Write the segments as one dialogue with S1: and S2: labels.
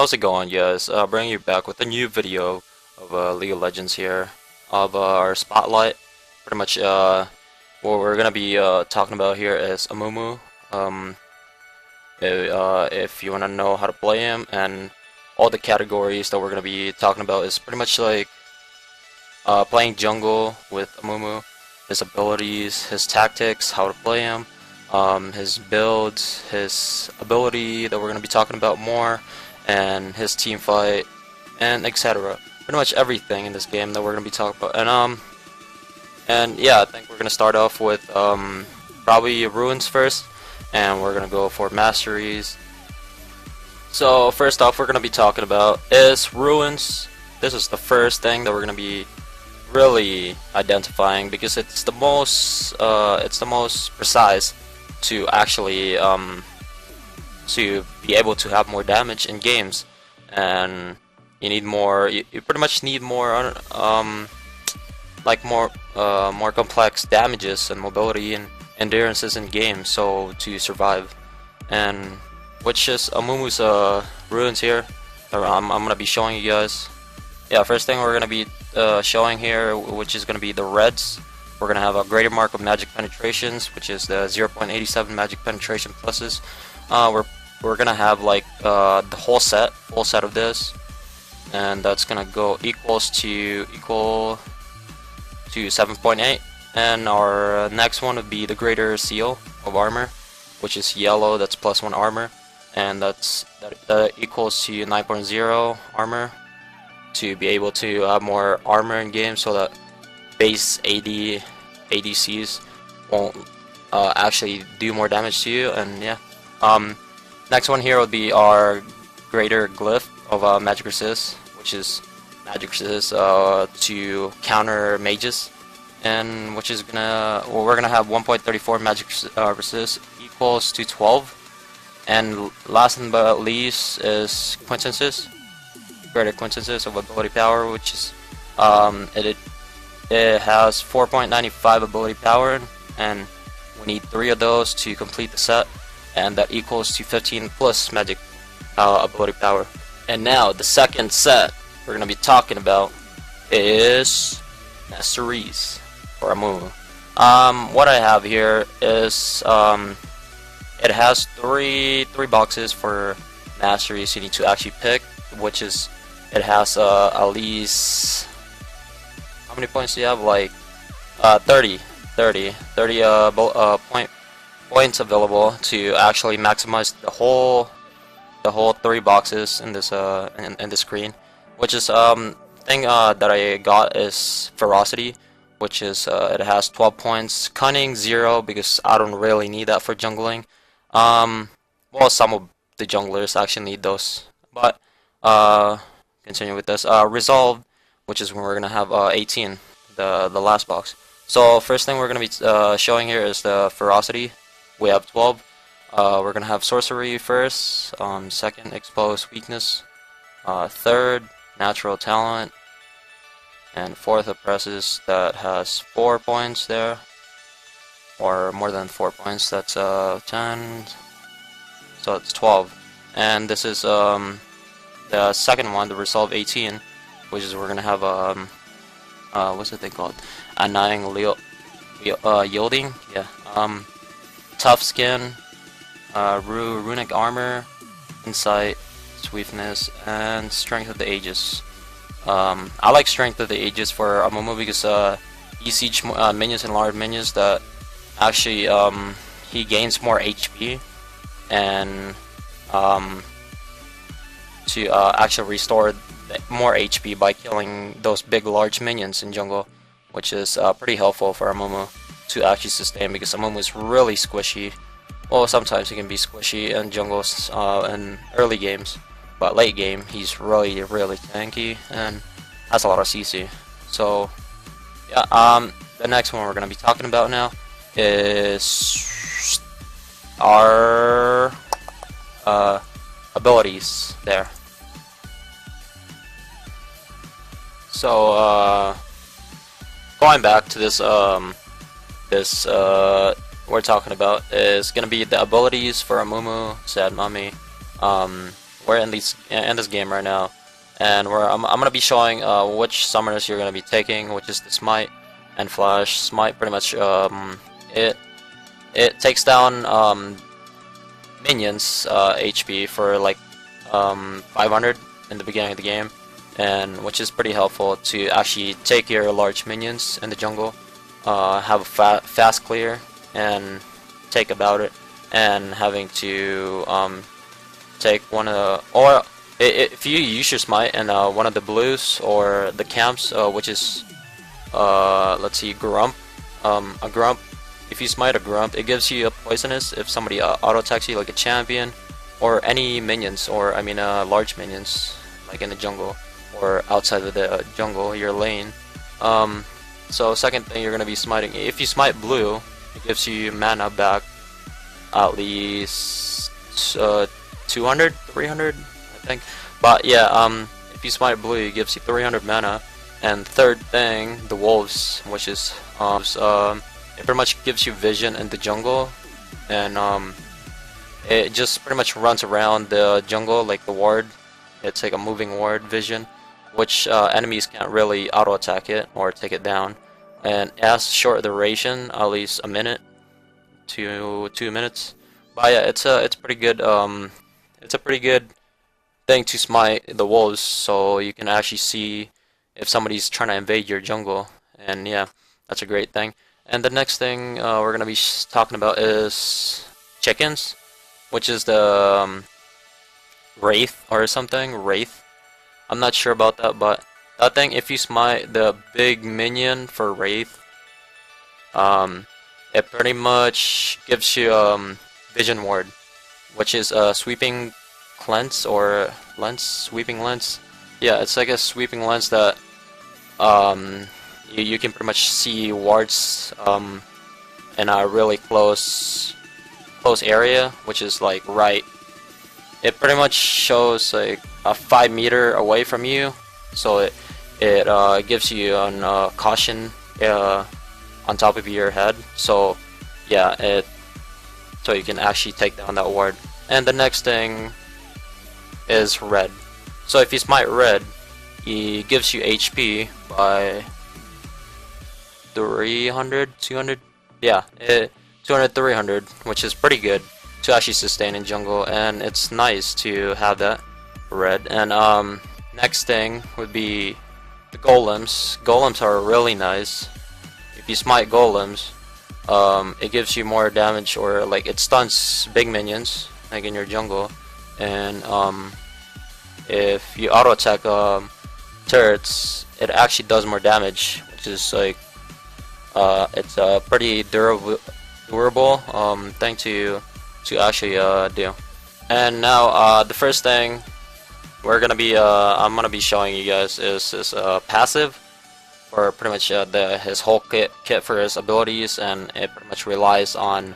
S1: how's it going, guys? Bringing you back with a new video of League of Legends here, of our spotlight. Pretty much, what we're gonna be talking about here is Amumu. If you wanna know how to play him, and all the categories that we're gonna be talking about is pretty much like playing jungle with Amumu, his abilities, his tactics, how to play him, his builds, his ability that we're gonna be talking about more, and his team fight, and etc. Pretty much everything in this game that we're gonna be talking about. And yeah, I think we're gonna start off with probably ruins first, and we're gonna go for masteries. So first off, we're gonna be talking about is ruins. This is the first thing that we're gonna be really identifying because it's the most precise to actually to be able to have more damage in games, and you need more. You pretty much need more like more complex damages and mobility and endurances in games, so to survive. And which is Amumu's ruins here. I'm gonna be showing you guys. Yeah, first thing we're gonna be showing here, which is gonna be the reds. We're gonna have a greater mark of magic penetrations, which is the 0.87 magic penetration pluses. We're gonna have like the full set of this, and that's gonna go equal to 7.8. And our next one would be the greater seal of armor, which is yellow. That's +1 armor, and that equals to 9.0 armor, to be able to have more armor in game, so that base ADCs won't actually do more damage to you. And yeah, next one here would be our greater glyph of magic resist, which is magic resist to counter mages, and which is we're gonna have 1.34 magic resist equals to 12. And last but least is quintances, greater quintances of ability power, which is it has 4.95 ability power, and we need 3 of those to complete the set, and that equals to 15 plus magic ability power. And now the second set we're gonna be talking about is masteries for Amumu. What I have here is it has three boxes for masteries you need to actually pick, which is it has at least, how many points do you have? Like 30 points available to actually maximize the whole 3 boxes in this in the screen. Which is thing that I got is ferocity, which is it has 12 points. Cunning 0, because I don't really need that for jungling. Well, some of the junglers actually need those, but continue with this. Resolve, which is when we're gonna have 18, the last box. So first thing we're gonna be showing here is the ferocity. We have 12. We're gonna have sorcery first. Second, expose weakness. Third, natural talent. And fourth, oppresses, that has 4 points there, or more than 4 points. That's 10. So it's 12. And this is the second one, the resolve 18, which is we're gonna have what's the thing called? Undying yielding. Yeah. Tough skin, runic armor, insight, swiftness, and strength of the ages. I like strength of the ages for Amumu because he siege minions and large minions that actually he gains more HP, and to actually restore more HP by killing those big large minions in jungle, which is pretty helpful for Amumu to actually sustain, because Amumu is really squishy. Well, sometimes he can be squishy in jungles in early games, but late game he's really tanky and has a lot of CC. So yeah, the next one we're gonna be talking about now is our abilities there. So going back to this we're talking about is gonna be the abilities for Amumu, Sad Mummy, we're in this game right now, and I'm gonna be showing which summoners you're gonna be taking, which is the Smite and Flash. Smite pretty much it takes down minions HP for like 500 in the beginning of the game, and which is pretty helpful to actually take your large minions in the jungle, have a fast clear and take about it, and having to take one of the, or if you use your Smite and one of the blues or the camps, which is let's see, Grump, a Grump. If you smite a Grump, it gives you a poisonous if somebody auto attacks you, like a champion or any minions, or I mean large minions like in the jungle or outside of the jungle, your lane. So second thing you're gonna be smiting, if you smite blue, it gives you mana back at least 200, 300, I think. But yeah, if you smite blue, it gives you 300 mana. And third thing, the wolves, which is it pretty much gives you vision in the jungle, and it just pretty much runs around the jungle like the ward. It's like a moving ward vision, which enemies can't really auto attack it or take it down. And it has short duration, at least a minute to 2 minutes. But yeah, it's pretty good. It's a pretty good thing to smite the wolves, so you can actually see if somebody's trying to invade your jungle. And yeah, that's a great thing. And the next thing we're gonna be talking about is chickens, which is the Wraith or something. Wraith. I'm not sure about that, but that thing, if you smite the big minion for Wraith, it pretty much gives you vision ward, which is a sweeping cleanse or lens, sweeping lens. Yeah, it's like a sweeping lens that you can pretty much see wards in a really close area, which is like right. It pretty much shows like a 5 meter away from you, so it gives you an caution on top of your head. So yeah, so you can actually take down that ward. And the next thing is red. So if you smite red, he gives you HP by 300, 200, yeah, 200, 300, which is pretty good to actually sustain in jungle, and it's nice to have that red. And next thing would be the golems. Golems are really nice. If you smite golems, it gives you more damage, or like it stuns big minions like in your jungle, and if you auto attack turrets, it actually does more damage, which is like it's a pretty durable thing to actually do. And now the first thing we're gonna be I'm gonna be showing you guys is this passive, or pretty much his whole kit for his abilities, and it pretty much relies on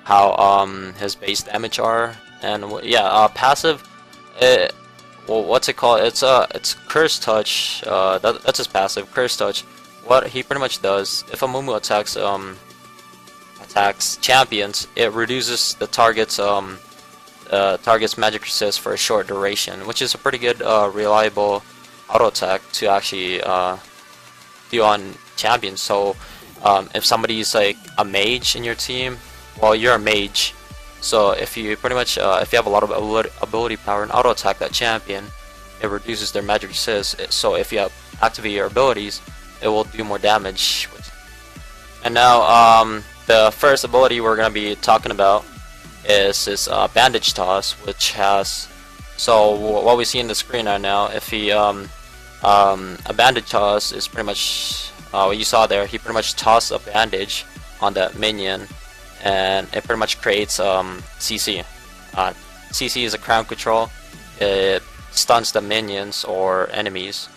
S1: how his base damage are. And yeah, passive, well, what's it called? It's Curse Touch. That's his passive, Curse Touch. What he pretty much does, if Amumu attacks champions, it reduces the target's magic resist for a short duration, which is a pretty good reliable auto attack to actually do on champions. So if somebody's like a mage in your team, well, you're a mage. So if you pretty much if you have a lot of ability power and auto attack that champion, it reduces their magic resist. So if you activate your abilities, it will do more damage. And now the first ability we're gonna be talking about is this Bandage Toss, which has, so what we see in the screen right now, if he a Bandage Toss is pretty much what you saw there. He pretty much tosses a bandage on that minion, and it pretty much creates CC. CC is a crowd control. It stuns the minions or enemies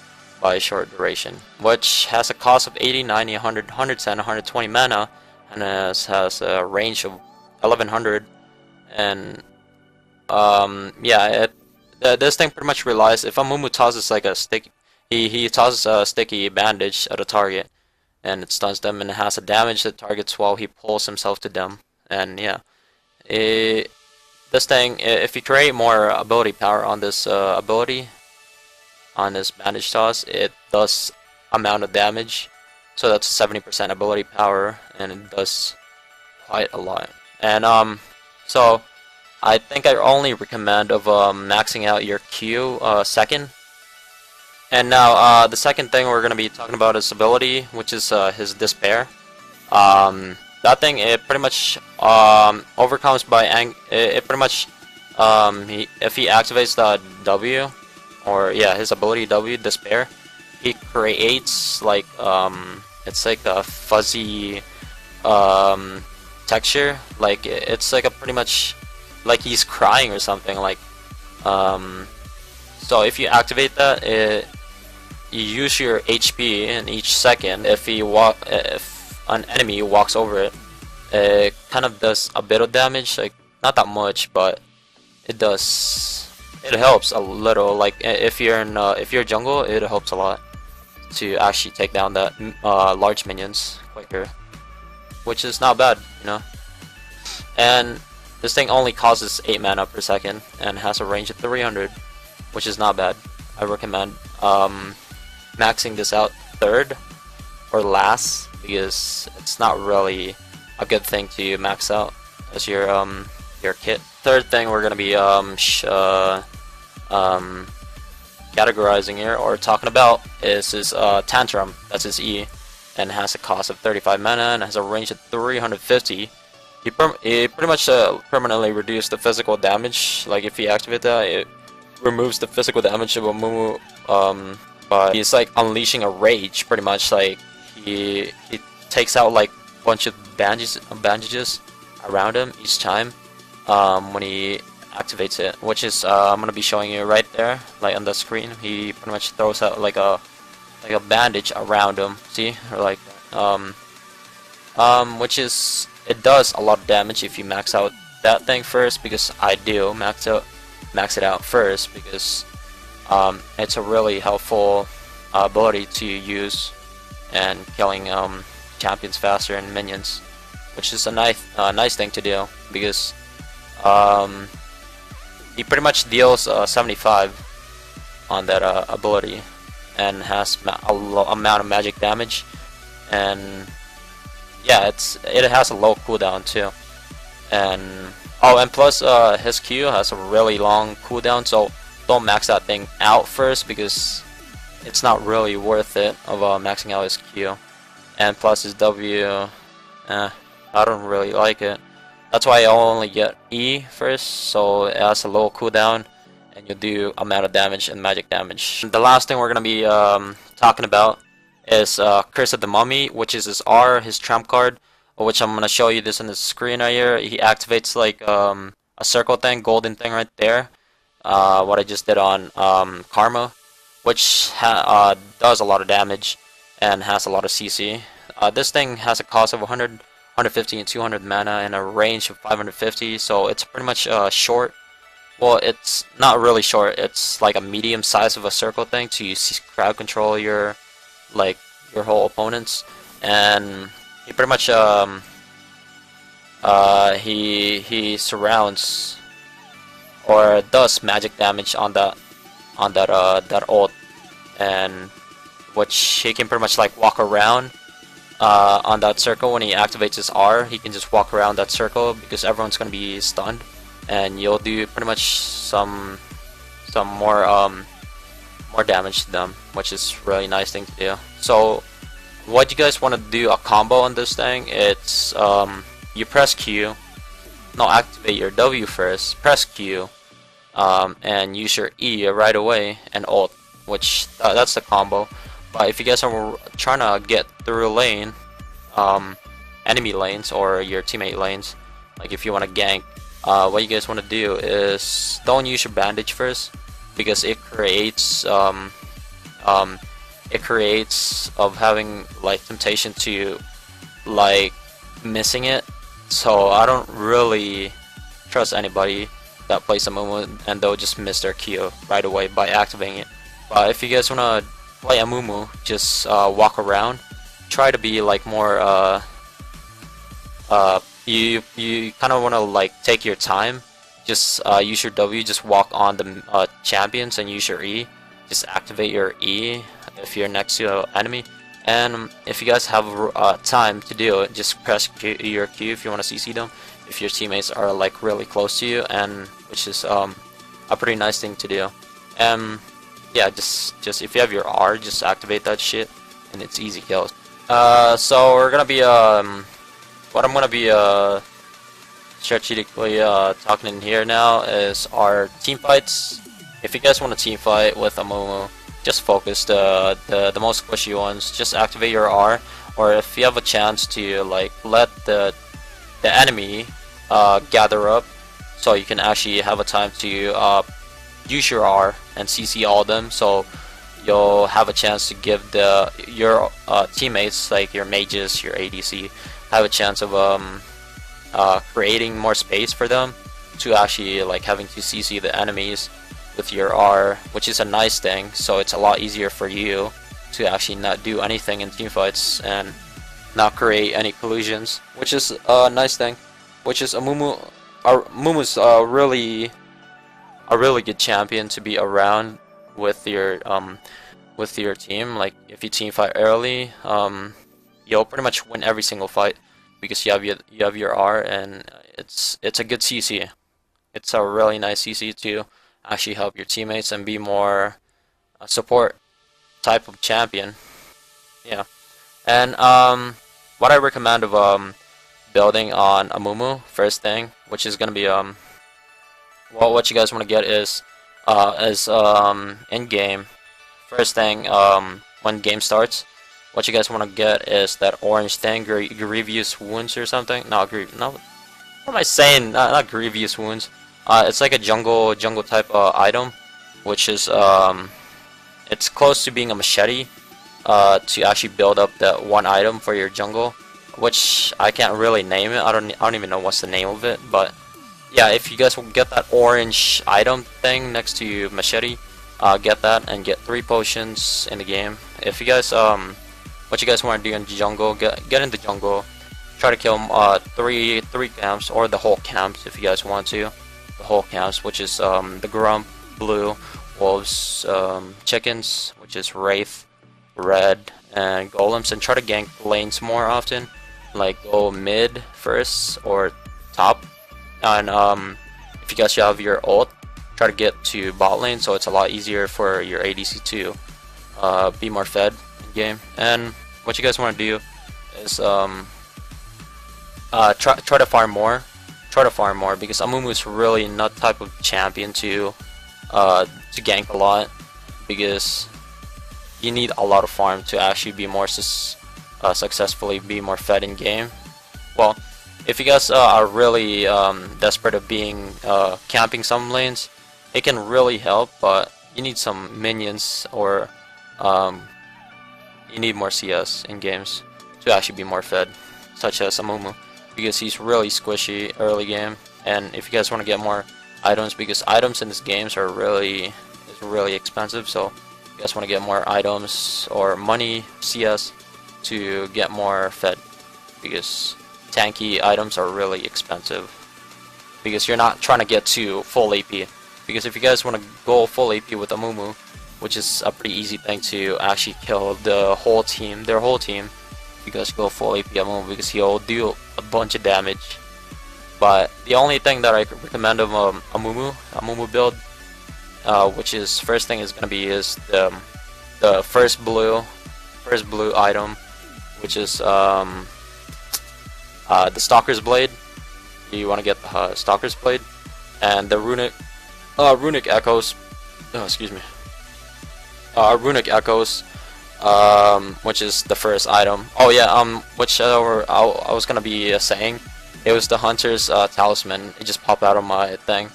S1: by a short duration, which has a cost of 80, 90, 100, 110, 120 mana, and has a range of 1100. And yeah, this thing pretty much relies, if Amumu tosses like a stick, he tosses a sticky bandage at a target, and it stuns them, and it has a damage that targets while he pulls himself to them. And yeah, this thing, if you create more ability power on this on this bandage toss, it does amount of damage. So that's 70% ability power, and it does quite a lot. And so I think I only recommend of maxing out your Q second. And now the second thing we're gonna be talking about is ability, which is his despair. That thing, it pretty much overcomes by it pretty much if he activates the W, or yeah, his ability W, despair, he creates like it's like a fuzzy texture, like it's like a pretty much like he's crying or something, like so if you activate that, you use your HP in each second. If an enemy walks over it, it kind of does a bit of damage, like not that much, but it helps a little. Like if you're jungle, it helps a lot to actually take down that large minions quicker, which is not bad, you know. And this thing only causes 8 mana per second and has a range of 300, which is not bad. I recommend maxing this out third or last, because it's not really a good thing to max out as your kit. Third thing we're gonna be categorizing here or talking about is his Tantrum. That's his E, and has a cost of 35 mana and has a range of 350. He pretty much permanently reduced the physical damage. Like if you activate that, it removes the physical damage of Amumu. But he's like unleashing a rage, pretty much. Like he takes out like a bunch of bandages around him each time when he activates it, which is I'm gonna be showing you right there, like on the screen. He pretty much throws out like a bandage around him. See, or like which is, it does a lot of damage if you max out that thing first, because I do max it out first, because it's a really helpful ability to use and killing champions faster and minions, which is a nice thing to do, because he pretty much deals 75 on that ability and has a low amount of magic damage, and yeah, it has a low cooldown too. And and plus his Q has a really long cooldown, so don't max that thing out first, because it's not really worth it of maxing out his Q. And plus his W, I don't really like it. That's why I only get E first, so it has a low cooldown and you do amount of damage and magic damage. The last thing we're gonna be talking about is Curse of the Mummy, which is his R, his trump card, which I'm gonna show you this on the screen right here. He activates like a circle thing, golden thing right there. What I just did on Karma, which does a lot of damage and has a lot of CC. This thing has a cost of 100, 150, and 200 mana and a range of 550, so it's pretty much short. Well, it's not really short. It's like a medium size of a circle thing to crowd control your whole opponents, and he pretty much he surrounds or does magic damage on that ult, and which he can pretty much like walk around on that circle. When he activates his R, he can just walk around that circle because everyone's gonna be stunned, and you'll do pretty much some more damage to them, which is really nice thing to do. So what you guys want to do a combo on this thing, it's you press Q, activate your W first, press Q, and use your E right away and ult, which that's the combo. But if you guys are trying to get through lane, enemy lanes or your teammate lanes, like if you want to gank, what you guys want to do is don't use your bandage first, because it creates of having like temptation to like missing it. So I don't really trust anybody that plays Amumu and they'll just miss their Q right away by activating it. But if you guys wanna play Amumu, just walk around, try to be like more you kind of wanna like take your time, just use your W, just walk on the champions and use your E. Just activate your E if you're next to an enemy. And if you guys have time to do it, just press your Q if you want to CC them. If your teammates are like really close to you, and which is a pretty nice thing to do. Yeah, just if you have your R, just activate that shit, and it's easy kills. So we're gonna be what I'm gonna be strategically talking in here now is our team fights. If you guys want to team fight with Amumu, just focus the most squishy ones. Just activate your R, or if you have a chance to like let the enemy gather up, so you can actually have a time to use your R and CC all of them. So you'll have a chance to give your teammates, like your mages, your ADC, have a chance of creating more space for them to actually like having to CC the enemies with your R, which is a nice thing. So it's a lot easier for you to actually not do anything in team fights and not create any collisions, which is a nice thing. Which is Amumu's really a really good champion to be around with your team. Like if you team fight early, you'll pretty much win every single fight because you have your R, and it's a good CC. It's a really nice CC to actually help your teammates and be more a support type of champion. Yeah, and what I recommend of building on Amumu, first thing, which is gonna be well, what you guys want to get is in game. First thing, when game starts, what you guys want to get is that orange thing, grievous wounds or something. No, what am I saying? Not grievous wounds. It's like a jungle type item, which is it's close to being a machete. To actually build up that one item for your jungle, which I can't really name it. I don't even know what's the name of it, but yeah, if you guys will get that orange item thing next to machete, get that and get 3 potions in the game. If you guys what you guys want to do in the jungle, get in the jungle, try to kill 3 camps, or the whole camps if you guys want to. The whole camps, which is the Grump, Blue, Wolves, Chickens, which is Wraith, Red, and Golems, and try to gank lanes more often. Like go mid first or top, and if you guys have your ult, try to get to bot lane, so it's a lot easier for your ADC to be more fed in game. And what you guys want to do is try to farm more. Try to farm more, because Amumu is really not the type of champion to gank a lot, because you need a lot of farm to actually be more successfully be more fed in game. Well, if you guys are really desperate of being camping some lanes, it can really help, but you need some minions, or you need more CS in games to actually be more fed, such as Amumu, because he's really squishy early game. And if you guys want to get more items, because items in this games are really expensive, so if you guys want to get more items or money CS to get more fed, because tanky items are really expensive, because you're not trying to get to full AP. Because if you guys want to go full AP with Amumu, which is a pretty easy thing to actually kill their whole team, you guys go full AP Amumu, because he'll do a bunch of damage. But the only thing that I recommend of Amumu build, which is first thing is gonna be is the first blue item, which is the Stalker's Blade. You want to get the Stalker's Blade, and the runic echoes. Oh, excuse me. Runic echoes, which is the first item. Oh yeah, which I was gonna be saying, it was the Hunter's Talisman. It just popped out of my thing,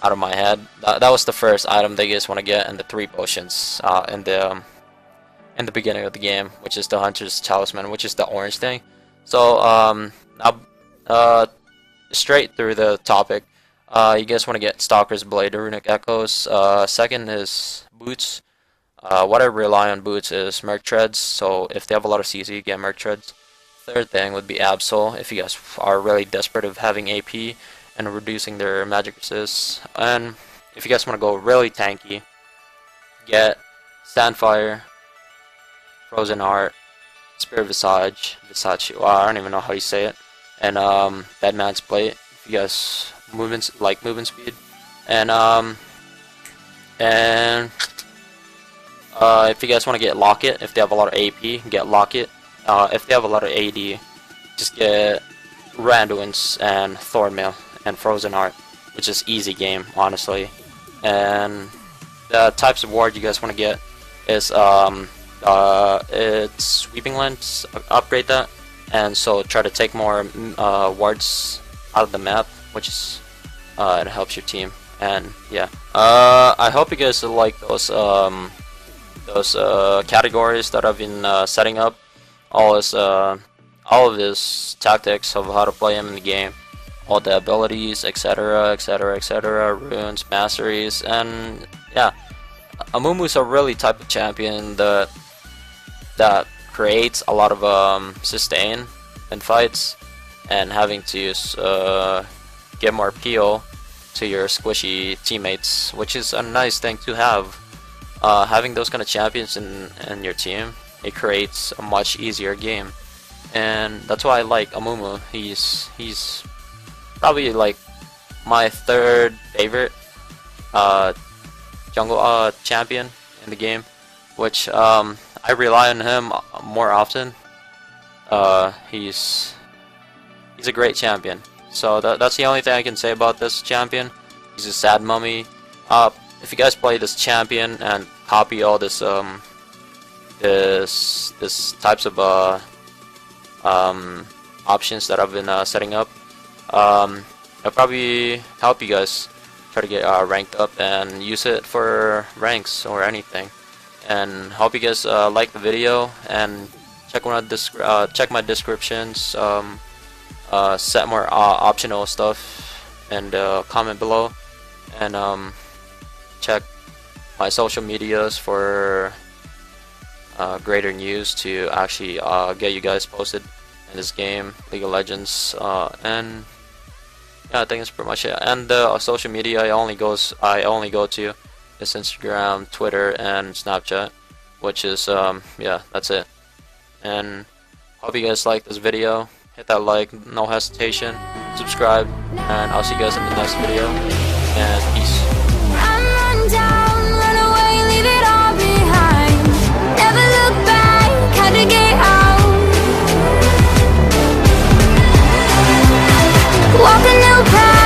S1: out of my head. That was the first item that you guys want to get, and the 3 potions in the beginning of the game, which is the Hunter's Talisman, which is the orange thing. So now straight through the topic, you guys want to get Stalker's Blade, the Runic Echoes. Second is Boots. What I rely on Boots is Merc Treads, so if they have a lot of CC, get Merc Treads. Third thing would be Absol, if you guys are really desperate of having AP and reducing their magic resist. And if you guys want to go really tanky, get Sandfire, Frozen Heart, Spirit Visage, well, I don't even know how you say it, and Dead Man's Plate. If you guys like movement speed, and if you guys want to get Locket, if they have a lot of AP, get Locket. If they have a lot of AD, just get Randuin's and Thornmail and Frozen Heart, which is easy game, honestly. And the types of ward you guys want to get is it's Sweeping Lens, upgrade that, and so try to take more wards out of the map, which is it helps your team. And yeah, I hope you guys like those categories that I've been setting up, all of his tactics of how to play him in the game, all the abilities, etc, etc, etc, runes, masteries, and yeah, Amumu's a really type of champion that creates a lot of sustain in fights, and having to use get more peel to your squishy teammates, which is a nice thing to have. Having those kind of champions in your team, it creates a much easier game, and that's why I like Amumu. He's probably like my third favorite jungle champion in the game, which I rely on him more often. He's a great champion. So that's the only thing I can say about this champion. He's a sad mummy. If you guys play this champion and copy all this this types of options that I've been setting up, it'll probably help you guys try to get ranked up and use it for ranks or anything. And hope you guys like the video, and check my descriptions. Set more optional stuff, and comment below, and check my social medias for greater news to actually get you guys posted in this game, League of Legends. And yeah, I think that's pretty much it. And the social media I only go to is Instagram, Twitter, and Snapchat, which is yeah, that's it. And hope you guys like this video. Hit that like, no hesitation, subscribe, and I'll see you guys in the next video, and peace.
S2: Run down, run away, leave it all behind. Never look back, had to get out. Walk a new path.